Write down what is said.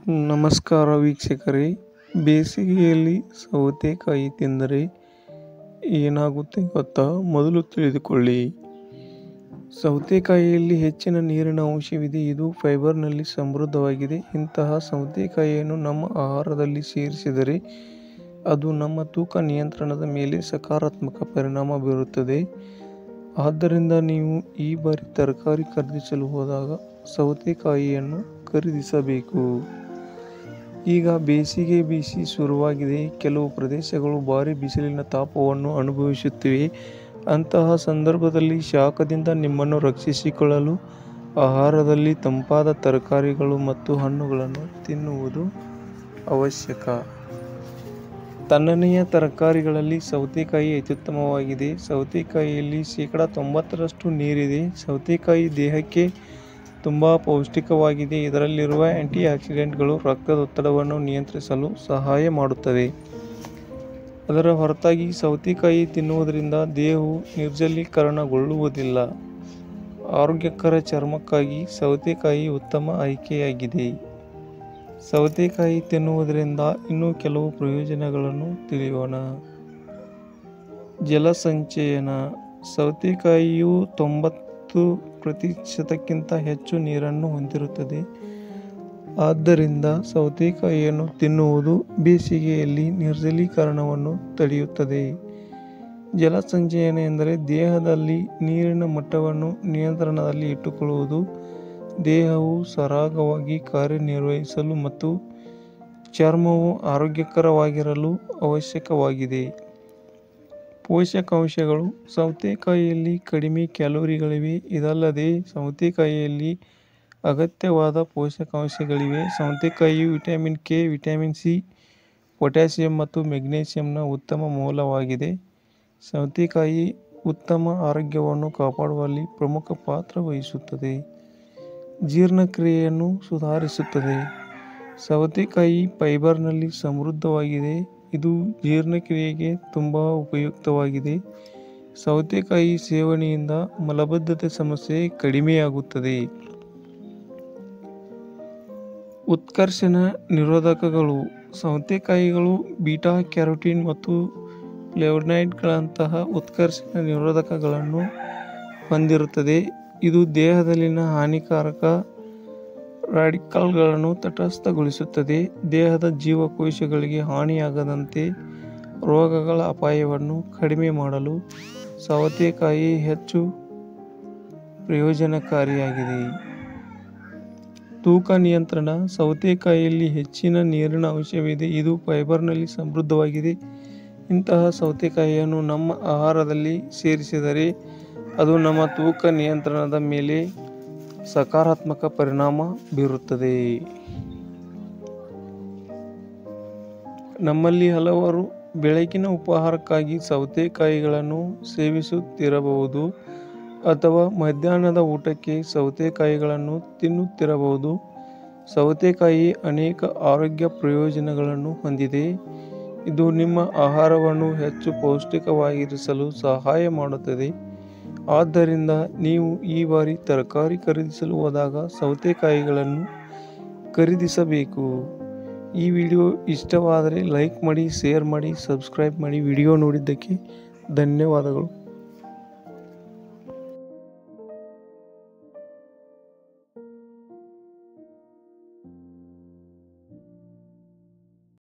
ನಮಸ್ಕಾರ ವೀಕ್ಷಕರೇ, ಬೇಸಿಗೆಯಲ್ಲಿ ಸೌತೆಕಾಯಿ ತಿಂದರೆ ಏನಾಗುತ್ತೆ ಗೊತ್ತಾ? ಮೊದಲು ತಿಳಿದುಕೊಳ್ಳಿ. ಸೌತೆಕಾಯಿಯಲ್ಲಿ ಹೆಚ್ಚಿನ ನೀರಿನ ಅಂಶವಿದೆ. ಇದು ಫೈಬರ್ನಲ್ಲಿ ಸಮೃದ್ಧವಾಗಿದೆ. ಇಂತಹ ಸೌತೆಕಾಯಿಯನ್ನು ನಮ್ಮ ಆಹಾರದಲ್ಲಿ ಸೇರಿಸಿದರೆ ಅದು ನಮ್ಮ ತೂಕ ನಿಯಂತ್ರಣದ ಮೇಲೆ ಸಕಾರಾತ್ಮಕ ಪರಿಣಾಮ ಬೀರುತ್ತದೆ. ಆದ್ದರಿಂದ ನೀವು ಈ ಬಾರಿ ತರಕಾರಿ ಖರೀದಿಸಲು ಹೋದಾಗ ಸೌತೆಕಾಯಿಯನ್ನು ಖರೀದಿಸಬೇಕು. ಈಗ ಬೇಸಿಗೆ ಶುರುವಾಗಿದೆ. ಕೆಲವು ಪ್ರದೇಶಗಳು ಭಾರಿ ಬಿಸಿಲಿನ ತಾಪವನ್ನು ಅನುಭವಿಸುತ್ತಿವೆ. ಅಂತಹ ಸಂದರ್ಭದಲ್ಲಿ ಶಾಖದಿಂದ ನಿಮ್ಮನ್ನು ರಕ್ಷಿಸಿಕೊಳ್ಳಲು ಆಹಾರದಲ್ಲಿ ತಂಪಾದ ತರಕಾರಿಗಳು ಮತ್ತು ಹಣ್ಣುಗಳನ್ನು ತಿನ್ನುವುದು ಅವಶ್ಯಕ. ತಣ್ಣನೆಯ ತರಕಾರಿಗಳಲ್ಲಿ ಸೌತೆಕಾಯಿ ಅತ್ಯುತ್ತಮವಾಗಿದೆ. ಸೌತೆಕಾಯಿಯಲ್ಲಿ 90% ನೀರಿದೆ. ಸೌತೆಕಾಯಿ ದೇಹಕ್ಕೆ ತುಂಬ ಪೌಷ್ಟಿಕವಾಗಿದೆ. ಇದರಲ್ಲಿರುವ ಆಂಟಿಆಕ್ಸಿಡೆಂಟ್ಗಳು ರಕ್ತದೊತ್ತಡವನ್ನು ನಿಯಂತ್ರಿಸಲು ಸಹಾಯ ಮಾಡುತ್ತವೆ. ಅದರ ಹೊರತಾಗಿ ಸೌತೆಕಾಯಿ ತಿನ್ನುವುದರಿಂದ ದೇಹವು ನಿರ್ಜಲೀಕರಣಗೊಳ್ಳುವುದಿಲ್ಲ. ಆರೋಗ್ಯಕರ ಚರ್ಮಕ್ಕಾಗಿ ಸೌತೆಕಾಯಿ ಉತ್ತಮ ಆಯ್ಕೆಯಾಗಿದೆ. ಸೌತೆಕಾಯಿ ತಿನ್ನುವುದರಿಂದ ಇನ್ನೂ ಕೆಲವು ಪ್ರಯೋಜನಗಳನ್ನು ತಿಳಿಯೋಣ. ಜಲಸಂಚಯನ. ಸೌತೆಕಾಯಿಯು 90% ಹೆಚ್ಚು ನೀರನ್ನು ಹೊಂದಿರುತ್ತದೆ. ಆದ್ದರಿಂದ ಸೌತೆಕಾಯಿಯನ್ನು ತಿನ್ನುವುದು ಬೇಸಿಗೆಯಲ್ಲಿ ನಿರ್ಜಲೀಕರಣವನ್ನು ತಡೆಯುತ್ತದೆ. ಜಲಸಂಚಯನ ಎಂದರೆ ದೇಹದಲ್ಲಿ ನೀರಿನ ಮಟ್ಟವನ್ನು ನಿಯಂತ್ರಣದಲ್ಲಿ ಇಟ್ಟುಕೊಳ್ಳುವುದು. ದೇಹವು ಸರಾಗವಾಗಿ ಕಾರ್ಯನಿರ್ವಹಿಸಲು ಮತ್ತು ಚರ್ಮವು ಆರೋಗ್ಯಕರವಾಗಿರಲು ಅವಶ್ಯಕವಾಗಿದೆ. ಪೋಷಕಾಂಶಗಳು. ಸೌತೆಕಾಯಿಯಲ್ಲಿ ಕಡಿಮೆ ಕ್ಯಾಲೋರಿಗಳಿವೆ. ಇದಲ್ಲದೆ ಸೌತೆಕಾಯಿಯಲ್ಲಿ ಅಗತ್ಯವಾದ ಪೋಷಕಾಂಶಗಳಿವೆ. ಸೌತೆಕಾಯಿಯು vitamin K, vitamin C, potassium ಮತ್ತು ಮೆಗ್ನೀಷಿಯಂನ ಉತ್ತಮ ಮೂಲವಾಗಿದೆ. ಸೌತೆಕಾಯಿ ಉತ್ತಮ ಆರೋಗ್ಯವನ್ನು ಕಾಪಾಡುವಲ್ಲಿ ಪ್ರಮುಖ ಪಾತ್ರ ವಹಿಸುತ್ತದೆ. ಜೀರ್ಣಕ್ರಿಯೆಯನ್ನು ಸುಧಾರಿಸುತ್ತದೆ. ಸೌತೆಕಾಯಿ ಫೈಬರ್ನಲ್ಲಿ ಸಮೃದ್ಧವಾಗಿದೆ. ಇದು ಜೀರ್ಣಕ್ರಿಯೆಗೆ ತುಂಬ ಉಪಯುಕ್ತವಾಗಿದೆ. ಸೌತೆಕಾಯಿ ಸೇವನೆಯಿಂದ ಮಲಬದ್ಧತೆ ಸಮಸ್ಯೆ ಕಡಿಮೆಯಾಗುತ್ತದೆ. ಉತ್ಕರ್ಷಣ ನಿರೋಧಕಗಳು. ಸೌತೆಕಾಯಿಗಳು ಬೀಟಾ ಕ್ಯಾರೋಟಿನ್ ಮತ್ತು ಫ್ಲೇವನಾಯ್ಡ್ಗಳಂತಹ ಉತ್ಕರ್ಷಣ ನಿರೋಧಕಗಳನ್ನು ಹೊಂದಿರುತ್ತದೆ. ಇದು ದೇಹದಲ್ಲಿನ ಹಾನಿಕಾರಕ ರಾಡಿಕಲ್ಗಳನ್ನು ತಟಸ್ಥಗೊಳಿಸುತ್ತದೆ. ದೇಹದ ಜೀವಕೋಶಗಳಿಗೆ ಹಾನಿಯಾಗದಂತೆ ರೋಗಗಳ ಅಪಾಯವನ್ನು ಕಡಿಮೆ ಮಾಡಲು ಸೌತೆಕಾಯಿ ಹೆಚ್ಚು ಪ್ರಯೋಜನಕಾರಿಯಾಗಿದೆ. ತೂಕ ನಿಯಂತ್ರಣ. ಸೌತೆಕಾಯಿಯಲ್ಲಿ ಹೆಚ್ಚಿನ ನೀರಿನ ಅಂಶವಿದೆ. ಇದು ಫೈಬರ್ನಲ್ಲಿ ಸಮೃದ್ಧವಾಗಿದೆ. ಇಂತಹ ಸೌತೆಕಾಯಿಯನ್ನು ನಮ್ಮ ಆಹಾರದಲ್ಲಿ ಸೇರಿಸಿದರೆ ಅದು ನಮ್ಮ ತೂಕ ನಿಯಂತ್ರಣದ ಮೇಲೆ ಸಕಾರಾತ್ಮಕ ಪರಿಣಾಮ ಬೀರುತ್ತದೆ. ನಮ್ಮಲ್ಲಿ ಹಲವರು ಬೆಳಗಿನ ಉಪಹಾರಕ್ಕಾಗಿ ಸೌತೆಕಾಯಿಗಳನ್ನು ಸೇವಿಸುತ್ತಿರಬಹುದು ಅಥವಾ ಮಧ್ಯಾಹ್ನದ ಊಟಕ್ಕೆ ಸೌತೆಕಾಯಿಗಳನ್ನು ತಿನ್ನುತ್ತಿರಬಹುದು. ಸೌತೆಕಾಯಿ ಅನೇಕ ಆರೋಗ್ಯ ಪ್ರಯೋಜನಗಳನ್ನು ಹೊಂದಿದೆ. ಇದು ನಿಮ್ಮ ಆಹಾರವನ್ನು ಹೆಚ್ಚು ಪೌಷ್ಟಿಕವಾಗಿರಿಸಲು ಸಹಾಯ ಮಾಡುತ್ತದೆ. ಆದ್ದರಿಂದ ನೀವು ಈ ಬಾರಿ ತರಕಾರಿ ಖರೀದಿಸಲು ಹೋದಾಗ ಸೌತೆಕಾಯಿಗಳನ್ನು ಖರೀದಿಸಬೇಕು. ಈ ವಿಡಿಯೋ ಇಷ್ಟವಾದರೆ ಲೈಕ್ ಮಾಡಿ, ಶೇರ್ ಮಾಡಿ, ಸಬ್ಸ್ಕ್ರೈಬ್ ಮಾಡಿ. ವಿಡಿಯೋ ನೋಡಿದ್ದಕ್ಕೆ ಧನ್ಯವಾದಗಳು.